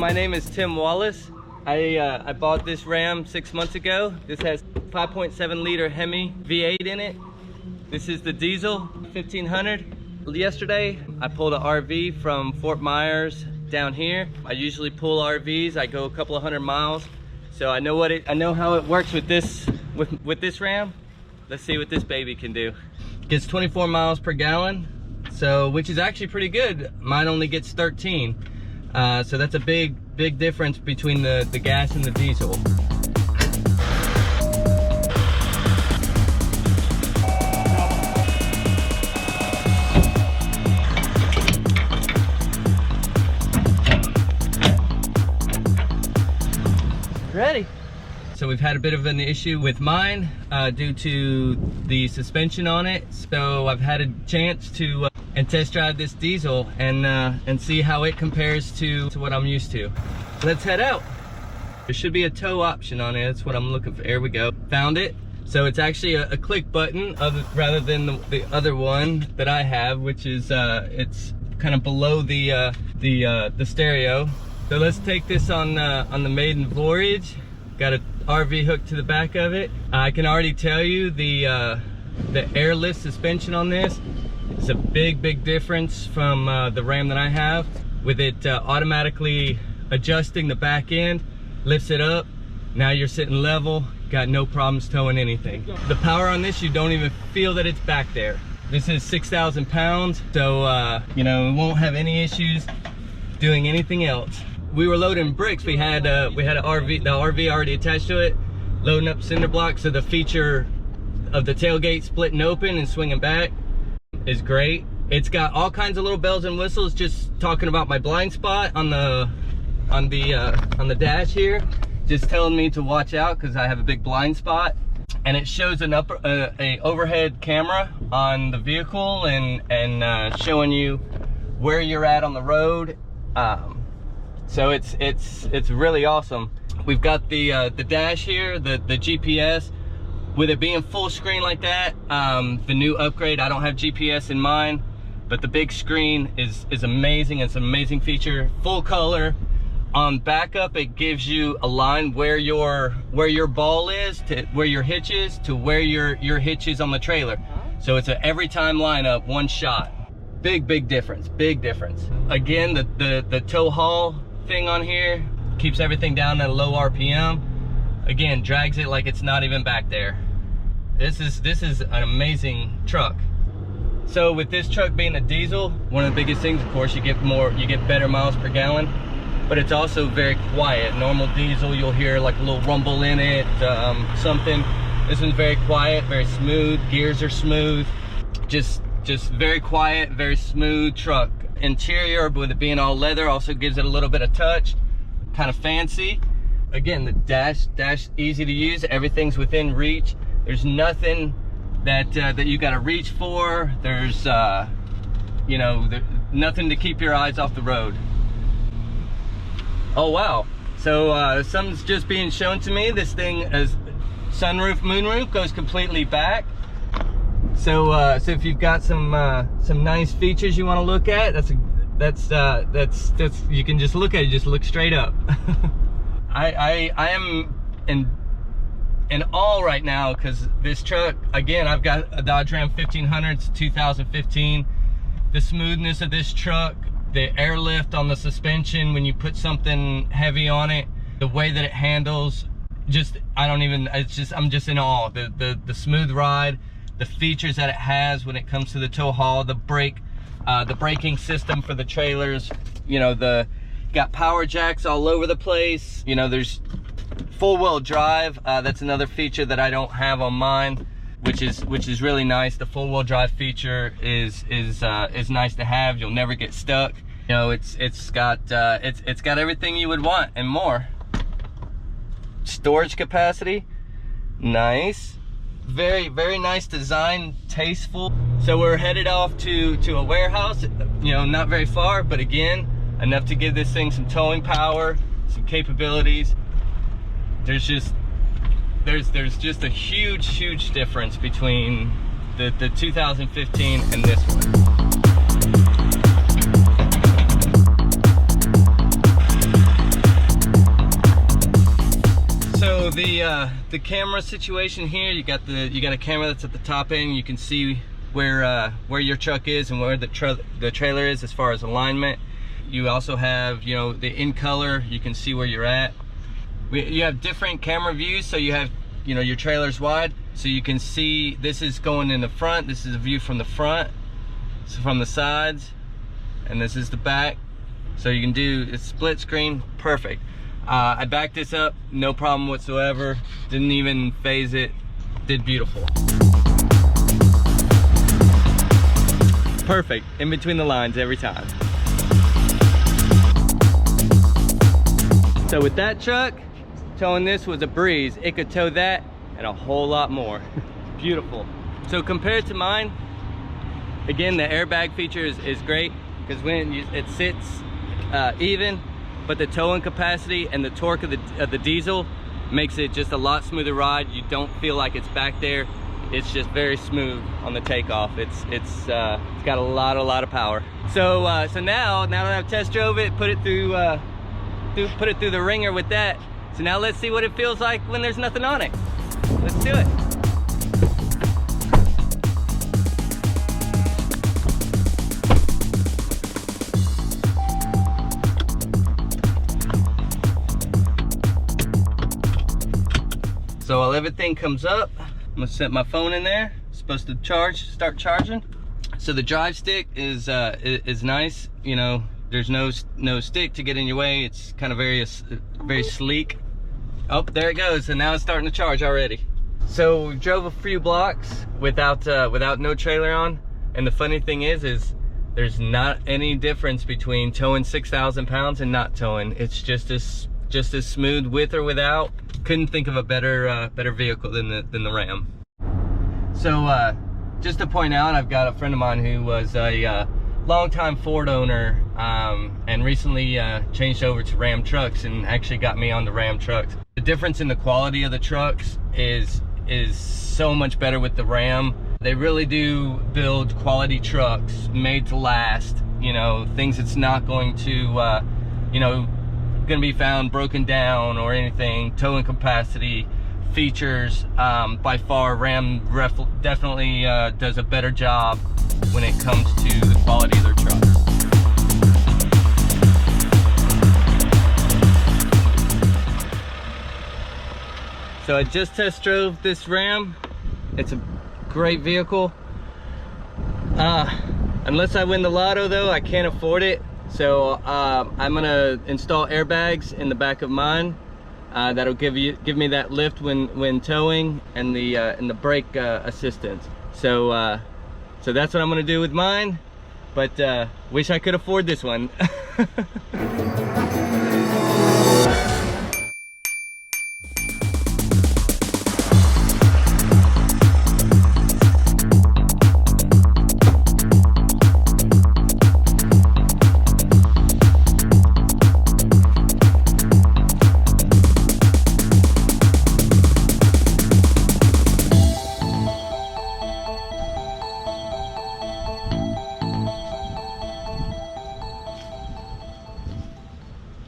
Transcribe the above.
my name is Tim Wallace. I bought this Ram 6 months ago. This has 5.7 liter HEMI V8 in it. This is the diesel 1500. Yesterday I pulled an RV from Fort Myers down here. I usually pull RVs. I go a couple of 100 miles, so I know how it works with this Ram. Let's see what this baby can do. Gets 24 miles per gallon, so which is actually pretty good. Mine only gets 13, so that's a big difference between the gas and the diesel. Ready. So we've had a bit of an issue with mine due to the suspension on it. So I've had a chance to and test drive this diesel and see how it compares to what I'm used to. Let's head out. There should be a tow option on it. That's what I'm looking for. Here we go. Found it. So it's actually a click button rather than the other one that I have, which is it's kind of below the stereo. So let's take this on the maiden voyage. Got an RV hooked to the back of it. I can already tell you the airlift suspension on this is a big difference from the Ram that I have, with it automatically adjusting the back end, lifts it up. Now you're sitting level, got no problems towing anything. The power on this, you don't even feel that it's back there. This is 6,000 pounds, so you know, it won't have any issues doing anything else. We were loading bricks. We had an RV, the RV already attached to it, loading up cinder blocks. So the feature of the tailgate splitting open and swinging back is great. It's got all kinds of little bells and whistles. Just talking about my blind spot on the dash here, just telling me to watch out because I have a big blind spot. And it shows an overhead camera on the vehicle and showing you where you're at on the road. So it's really awesome. We've got the dash here, the GPS. With it being full screen like that, the new upgrade, I don't have GPS in mine, but the big screen is amazing. It's an amazing feature. Full color. On backup, it gives you a line where your ball is to where your hitch is to where your hitch is on the trailer. So it's a every time lineup, one shot. Big difference, big difference. Again, the tow haul thing on here keeps everything down at a low RPM. Again, drags it like it's not even back there. This is an amazing truck. So with this truck being a diesel, one of the biggest things, of course, you get better miles per gallon, but it's also very quiet. Normal diesel, you'll hear like a little rumble in it, something. This one's very quiet, very smooth. Gears are smooth. Just very quiet, very smooth truck. Interior, with it being all leather, also gives it a little bit of touch, kind of fancy. Again, the dash easy to use. Everything's within reach. There's nothing that you got to reach for. There's you know, nothing to keep your eyes off the road. Oh wow! So something's just being shown to me. This thing is sunroof, moonroof, goes completely back. So if you've got some nice features you want to look at, that's you can just look at it, just look straight up. I am in awe right now because this truck, again, I've got a Dodge Ram 1500, it's 2015. The smoothness of this truck, the airlift on the suspension when you put something heavy on it, the way that it handles, I'm just in awe. The smooth ride, the features that it has when it comes to the tow haul, the braking system for the trailers, you know, got power jacks all over the place. You know, there's full-wheel drive. That's another feature that I don't have on mine, which is really nice. The full-wheel drive feature is nice to have. You'll never get stuck. You know, it's got everything you would want and more. Storage capacity, nice. Very nice design, tasteful. So we're headed off to a warehouse, you know, not very far, but again, enough to give this thing some towing power, some capabilities. There's just a huge difference between the 2015 and this one. So the camera situation here, you got a camera that's at the top end. You can see where your truck is and where the trailer is as far as alignment. You also have, you know, the in color. You can see where you're at. You have different camera views, so you have, you know, your trailer's wide, so you can see this is going in the front. This is a view from the front, so from the sides, and this is the back. So you can do a split screen, perfect. I backed this up, no problem whatsoever. Didn't even phase it, did beautiful. Perfect, in between the lines every time. So with that truck, towing this was a breeze. It could tow that and a whole lot more. Beautiful. So compared to mine, again, the airbag feature is great, because when it sits even, but the towing capacity and the torque of the diesel makes it just a lot smoother ride. You don't feel like it's back there. It's just very smooth on the takeoff. It's got a lot of power. So now that I've test drove it, put it through the ringer with that. So now let's see what it feels like when there's nothing on it. Let's do it. So while everything comes up, I'm gonna set my phone in there. It's supposed to start charging. So the drive stick is nice. You know, there's no stick to get in your way. It's kind of very sleek. Oh, there it goes. And now it's starting to charge already. So we drove a few blocks without no trailer on. And the funny thing is there's not any difference between towing 6,000 pounds and not towing. It's just as smooth with or without. Couldn't think of a better vehicle than the Ram. So just to point out, I've got a friend of mine who was a longtime Ford owner and recently changed over to Ram trucks and actually got me on the Ram trucks. The difference in the quality of the trucks is so much better with the Ram. They really do build quality trucks made to last. You know, things that's not going to you know, gonna be found broken down or anything. Towing capacity, features, by far Ram definitely does a better job when it comes to the quality of their trucks. So I just test drove this Ram. It's a great vehicle. Unless I win the lotto though, I can't afford it. So I'm gonna install airbags in the back of mine. That'll give me that lift when towing, and the brake assistance. So that's what I'm gonna do with mine. But wish I could afford this one.